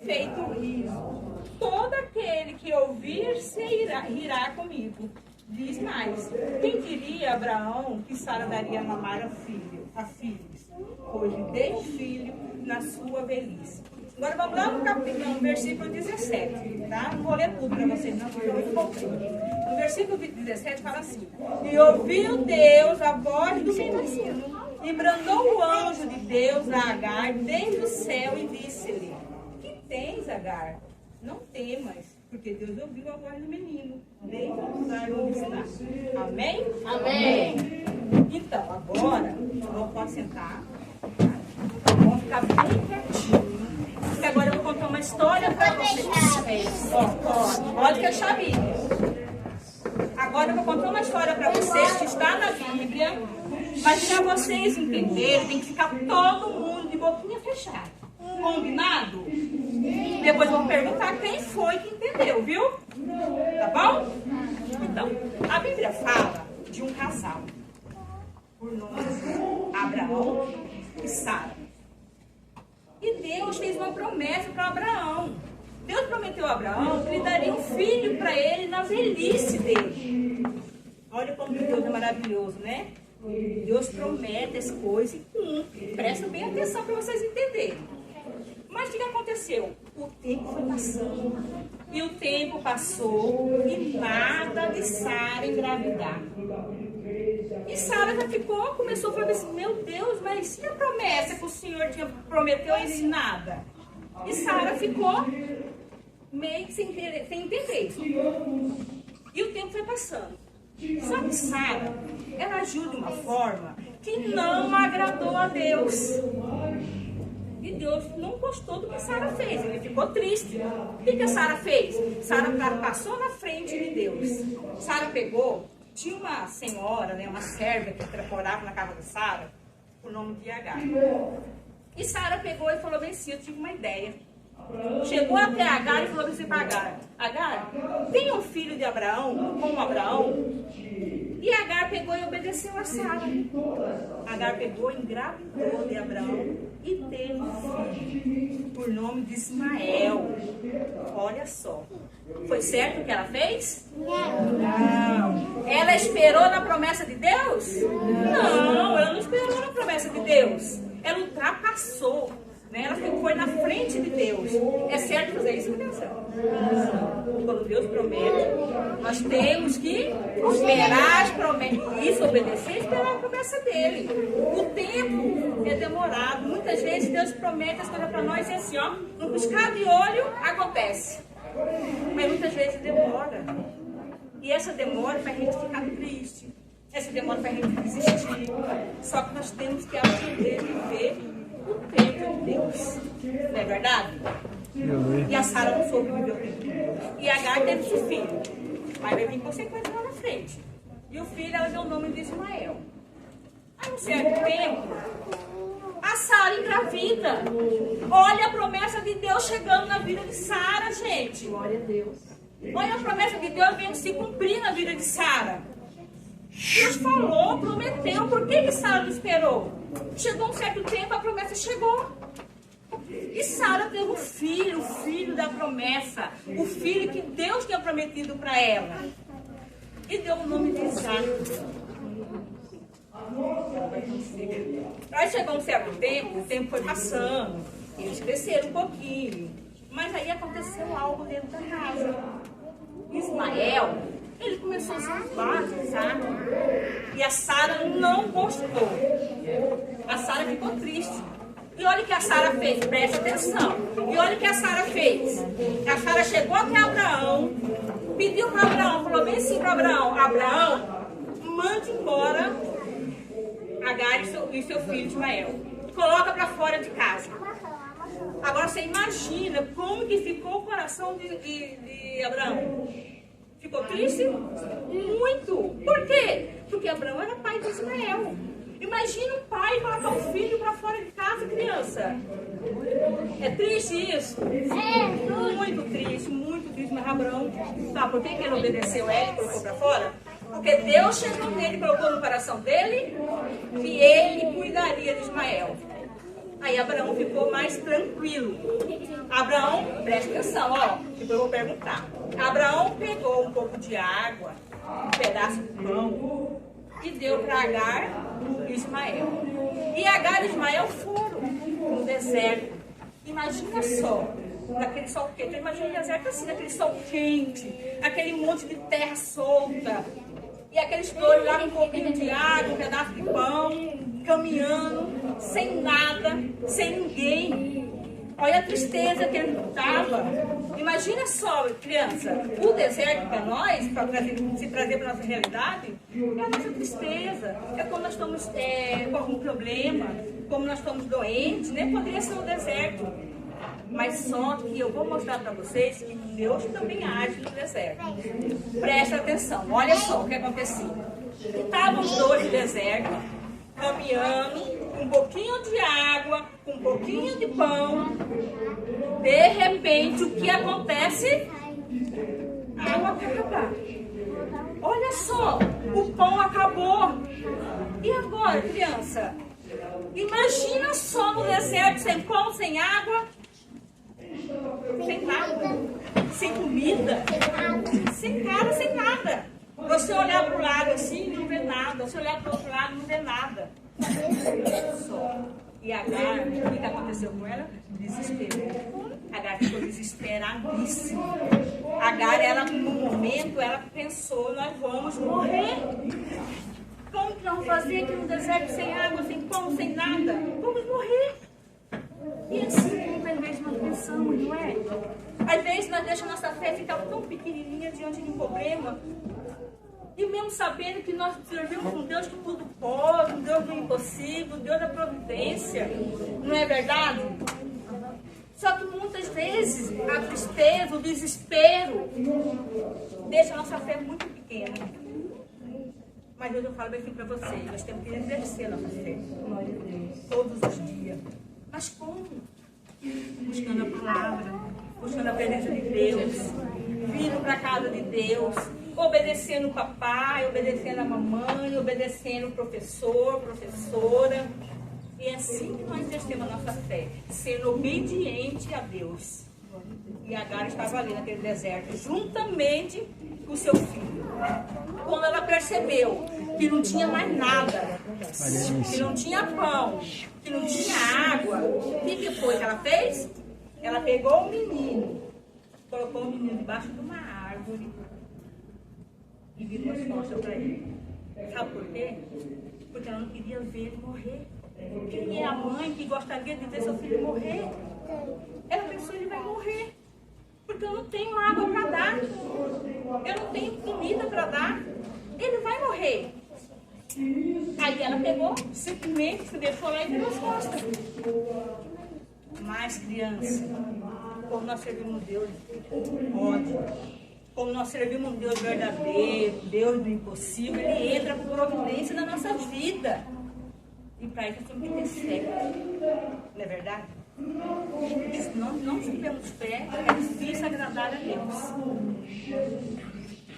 feito riso. Todo aquele que ouvir se irá comigo. Diz mais, quem diria Abraão que Sara daria a mamar a filhos, pois lhe deu um filho na sua velhice. Agora vamos lá no versículo 17, tá? Não vou ler tudo para vocês não, porque é muito comprido. No versículo 17 fala assim, e ouviu Deus a voz do menino, e brandou o anjo de Deus a Agar desde o céu e disse-lhe, que tens, Agar? Não temas, porque Deus ouviu a voz do menino, desde o lugar onde está. Amém? Amém. Então, agora, pode sentar. Vamos ficar bem quietinho. Porque agora eu vou contar uma história para vocês. Pode fechar a Bíblia. Agora eu vou contar uma história para vocês que está na Bíblia. Mas para vocês entenderem, tem que ficar todo mundo de boquinha fechada. Combinado? Depois vou perguntar quem foi que entendeu, viu? Tá bom? Então, a Bíblia fala de um casal, por nome Abraão e Sara. E Deus fez uma promessa para Abraão. Deus prometeu a Abraão que ele daria um filho para ele na velhice dele. Olha como Deus é maravilhoso, né? Deus promete as coisas e cumpre. Presta bem atenção para vocês entenderem. Mas o que aconteceu? O tempo foi passando. E o tempo passou e nada de Sara engravidar. E Sara já começou a falar assim, meu Deus, mas e a promessa que o Senhor prometeu e nada? E Sara ficou meio sem entender isso. E o tempo foi passando. Só que Sara, ela agiu de uma forma que não agradou a Deus. E Deus não gostou do que Sara fez, ele ficou triste. O que a Sara fez? Sara passou na frente de Deus. Sara pegou, tinha uma senhora, né, uma serva que morava na casa de Sara, por nome de Agar. E Sara pegou e falou assim, eu tive uma ideia. Chegou até Agar e falou assim para Agar, Agar, tem um filho de Abraão, como Abraão? E Agar pegou e obedeceu a Sara. Agar pegou, engravidou de Abraão e teve um filho, por nome de Ismael. Olha só. Foi certo o que ela fez? Não. Ela esperou na promessa de Deus? Não, ela não esperou na promessa de Deus. Ela ultrapassou. Ela foi na frente de Deus. É certo fazer isso, criança? Quando Deus promete, nós temos que esperar as promessas. Isso, obedecer e esperar a promessa dele. O tempo é demorado. Muitas vezes Deus promete as coisas para nós e assim, ó, no piscar de olho acontece. Mas muitas vezes demora. E essa demora faz a gente ficar triste. Essa demora faz a gente desistir. Só que nós temos que aprender a viver o tempo de Deus. Não é verdade? E a Sara não soube viver o tempo de Deus. E Agar teve seu filho. Mas vai vir consequências lá na frente. E o filho, ela deu o nome de Ismael. Aí, um certo tempo, a Sara engravida. Olha a promessa de Deus chegando na vida de Sara, gente. Glória a Deus. Olha a promessa de Deus vendo se cumprir na vida de Sara. Deus falou, prometeu. Por que Sara não esperou? Chegou um certo tempo, a promessa chegou. E Sara teve um filho, o filho da promessa. O filho que Deus tinha prometido para ela. E deu o nome de Isaac. Aí chegou um certo tempo, o tempo foi passando. Eles cresceram um pouquinho. Mas aí aconteceu algo dentro da casa. Ismael, ele começou a zombar de Isaac. E a Sara não gostou. A Sara ficou triste. E olha o que a Sara fez, preste atenção. E olha o que a Sara fez. A Sara chegou até Abraão, pediu para Abraão, falou bem assim para Abraão, Abraão, mande embora Agar e seu filho Ismael. Coloca para fora de casa. Agora você imagina como que ficou o coração de Abraão. Ficou triste? Muito. Por quê? Porque Abraão era pai de Ismael. Imagina um pai colocar um filho para fora de casa, criança. É triste isso? É. Muito triste, mas Abraão, sabe por que ele obedeceu ela e colocou para fora? Porque Deus chegou nele e colocou no coração dele que ele cuidaria de Ismael. Aí Abraão ficou mais tranquilo. Abraão, presta atenção, ó, depois eu vou perguntar. Abraão pegou um pouco de água, um pedaço de pão, e deu para Agar e Ismael. E Agar e Ismael foram no deserto. Imagina só, naquele sol quente. Imagina o deserto assim, naquele sol quente, aquele monte de terra solta. E aqueles dois lá com um pouquinho de água, um pedaço de pão, caminhando, sem nada, sem ninguém. Olha a tristeza que ele estava. Imagina só, criança, o deserto para nós, para se trazer para a nossa realidade, é a nossa tristeza. É quando nós estamos com algum problema, como nós estamos doentes, né? Poderia ser o deserto. Mas só que eu vou mostrar para vocês que Deus também age no deserto. Presta atenção, olha só o que aconteceu. Estavam os dois no deserto, caminhando, com um pouquinho de água, com um pouquinho de pão. De repente, o que acontece? A água acaba. Olha só, o pão acabou. E agora, criança? Imagina só no deserto, sem pão, sem água. Sem nada, sem comida, sem cara, sem nada. Você olhar para o lado assim, não vê nada. Você olhar para o outro lado, não vê nada. Só. E Agar, o que aconteceu com ela? Desespero. Agar ficou desesperadíssima. Agar, ela, no momento, ela pensou, nós vamos morrer. Como que nós vamos fazer aqui no deserto sem água, sem pão, sem nada? Vamos morrer. E assim, às vezes nós pensamos, não é? Às vezes nós deixamos a nossa fé ficar tão pequenininha diante de um problema. E mesmo sabendo que nós servimos um Deus que tudo pode, um Deus do impossível, um Deus da providência. Não é verdade? Só que muitas vezes a tristeza, o desespero, deixa a nossa fé muito pequena. Mas hoje eu falo bem assim para vocês, nós temos que exercer a nossa fé. Todos os dias. Mas como? Buscando a palavra, buscando a presença de Deus, vindo para a casa de Deus, obedecendo o papai, obedecendo a mamãe, obedecendo o professor, professora. E é assim que nós exercemos a nossa fé, sendo obediente a Deus. E Agar estava ali naquele deserto, juntamente com o seu filho. Quando ela percebeu que não tinha mais nada, que não tinha pão, que não tinha água, o que foi que ela fez? Ela pegou o menino, colocou o menino debaixo de uma árvore e virou as costas para ele. Sabe por quê? Porque ela não queria ver ele morrer. Quem é a mãe que gostaria de ver seu filho morrer? Ela pensou, ele vai morrer. Porque eu não tenho água para dar. Eu não tenho comida para dar. Ele vai morrer. Aí ela pegou, simplesmente se deixou lá e virou as costas. Mas, criança, como nós servimos Deus, pode. Como nós servimos um Deus verdadeiro, Deus do impossível, Ele entra com providência na nossa vida. E para isso nós temos que ter fé. Não é verdade? Porque se nós não tivermos fé, é difícil agradar a Deus.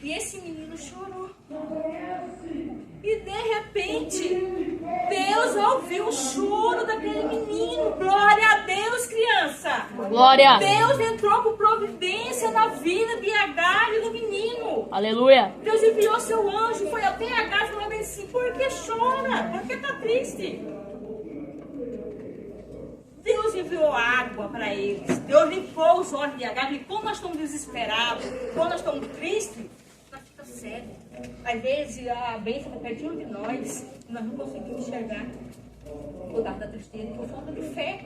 E esse menino chorou. E de repente, Deus ouviu o choro daquele menino. Glória a Deus, criança. Glória. Deus entrou com providência na vida de Agar e do menino. Aleluia. Deus enviou seu anjo, foi até Agar falando assim, por que chora? Por que está triste? Deus enviou água para eles. Deus limpou os olhos de Agar. E quando nós estamos desesperados, quando nós estamos tristes, nós ficamos cegos. Às vezes a bênção está pertinho de nós e nós não conseguimos enxergar por causa da tristeza, por falta de fé.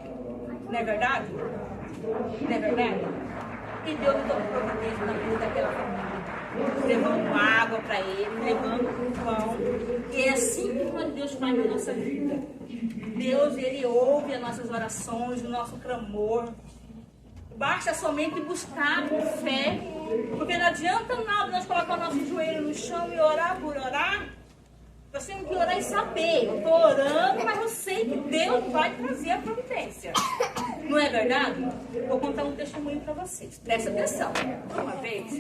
Não é verdade? Não é verdade? E Deus deu providência na vida daquela família. Levando água para ele, levando pão. E é assim que Deus faz na nossa vida. Deus, Ele ouve as nossas orações, o nosso clamor. Basta somente buscar com fé. Porque não adianta nada nós colocar o nosso joelho no chão e orar por orar. Nós temos que orar e saber. Eu estou orando, mas eu sei que Deus vai trazer a providência. Não é verdade? Vou contar um testemunho para vocês. Presta atenção. Uma vez,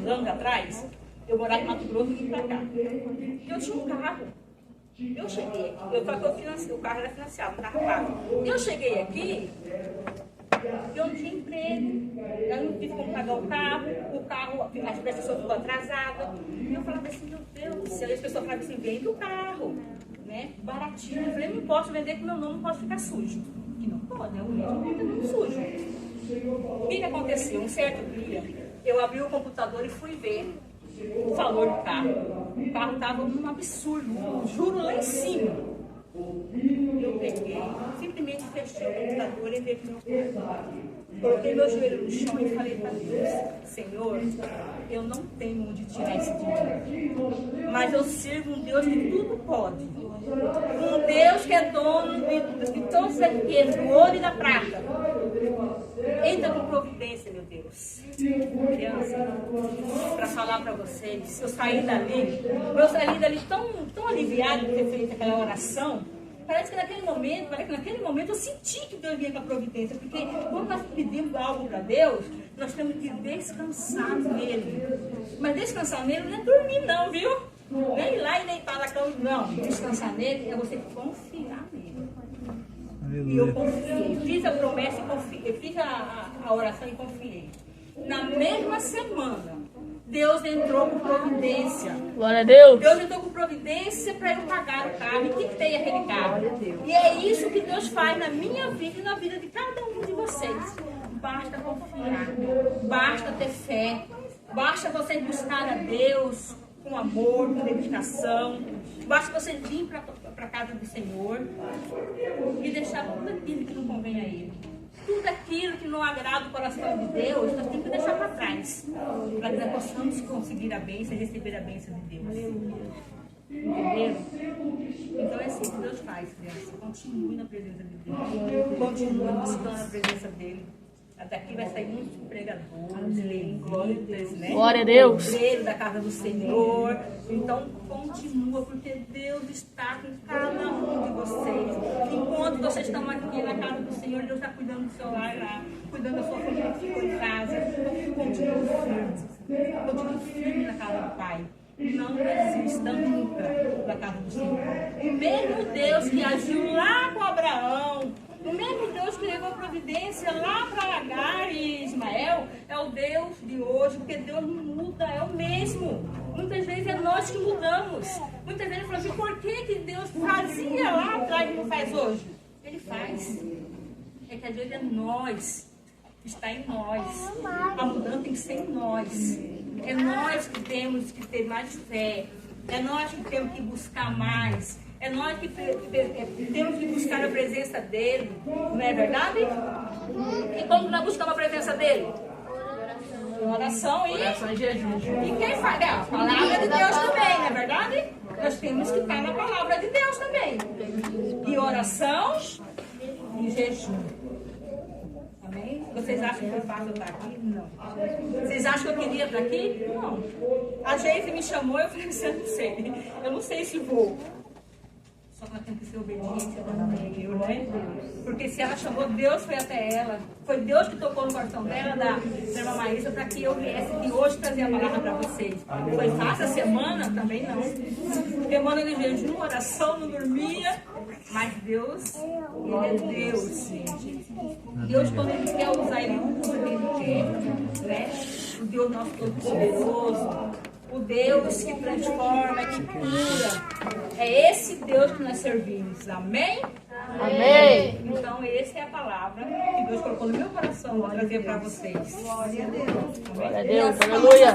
anos atrás, eu morava em Mato Grosso e vim para cá. Eu tinha um carro. Eu cheguei aqui, eu falei que o carro era financiado, não estava pago. Eu cheguei aqui, eu não tinha emprego, eu não tive como pagar o carro, as pessoas ficou atrasada. E eu falava assim, meu Deus do céu, e as pessoas falavam assim, vende o carro, né? Baratinho. Eu falei, não posso vender, que meu nome não pode ficar sujo. E não pode, né? O mesmo fica muito sujo. O que aconteceu? Um certo dia, eu abri o computador e fui ver o valor do carro. O carro estava um absurdo, juro lá em cima. Eu peguei, simplesmente fechei o computador e entrei no meu quarto. Coloquei meu joelho no chão e falei para Deus, Senhor, eu não tenho onde tirar esse dinheiro, mas eu sirvo um Deus que tudo pode. Um Deus que é dono de todos os riquezas, do ouro e da prata. Entra com providência, meu Deus. Criança, para falar para vocês, eu saí dali tão aliviado de ter feito aquela oração. Parece que naquele momento eu senti que Deus vinha com a providência, porque quando nós pedimos algo para Deus, nós temos que descansar nele. Mas descansar nele não é dormir não, viu? Nem ir lá e deitar na cama, não. Descansar nele é você confiar nele. E eu confiei, fiz a promessa e confiei, eu fiz a oração e confiei. Na mesma semana, Deus entrou com providência. Glória a Deus. Deus entrou com providência para eu pagar o carro e quitei aquele carro. E é isso que Deus faz na minha vida e na vida de cada um de vocês. Basta confiar, basta ter fé, basta você buscar a Deus com amor, com dedicação. Basta você vir para a casa do Senhor e deixar tudo aquilo que não convém a Ele. Tudo aquilo que não agrada o coração de Deus, nós temos que deixar para trás. Para que nós possamos conseguir a bênção e receber a bênção de Deus. Entenderam? Então é assim que Deus faz, criança. Continue na presença de Deus. Continue buscando a presença dEle. Daqui vai sair muitos pregadores, levitas, né? Glória a Deus. Obreiros da casa do Senhor. Então continua, porque Deus está com cada um de vocês. Enquanto vocês estão aqui na casa do Senhor, Deus está cuidando do seu lar lá, cuidando da sua família que ficou em casa. Continue firme. Continue firme na casa do Pai. Não desista nunca da casa do Senhor. O mesmo Deus que agiu lá com Abraão, o mesmo Deus que levou providência lá para Agar e Ismael, é o Deus de hoje, porque Deus não muda, é o mesmo. Muitas vezes é nós que mudamos. Muitas vezes falamos assim, por que Deus fazia lá atrás e não faz hoje? Ele faz. É que às vezes é nós, está em nós. A mudança tem que ser em nós. É nós que temos que ter mais fé. É nós que temos que buscar mais. É nós que temos que buscar a presença dEle. Não é verdade? E como nós buscamos a presença dEle? Oração e jejum. E quem faz? É a palavra de Deus também, não é verdade? Nós temos que estar na palavra de Deus também. E oração e jejum. Amém? Vocês acham que foi fácil estar aqui? Não. Vocês acham que eu queria estar aqui? Não. A Geise me chamou e eu falei assim, eu não sei. Eu não sei se vou. Só que nós temos que ser obedientes também, né? Porque se ela chamou, Deus foi até ela. Foi Deus que tocou no coração dela, da irmã Maísa, para que eu viesse aqui hoje trazer a palavra para vocês. Foi fácil a semana? Também não. Semana de jejum, oração, não dormia. Mas Deus, Ele é Deus, gente. Deus, quando Ele quer usar, Ele usa o que Ele quer, né? O Deus nosso Todo-Poderoso. O Deus que transforma, que cura. É esse Deus que nós servimos. Amém? Amém. Então, essa é a palavra que Deus colocou no meu coração para trazer para vocês. Glória a Deus. Glória a Deus. Aleluia.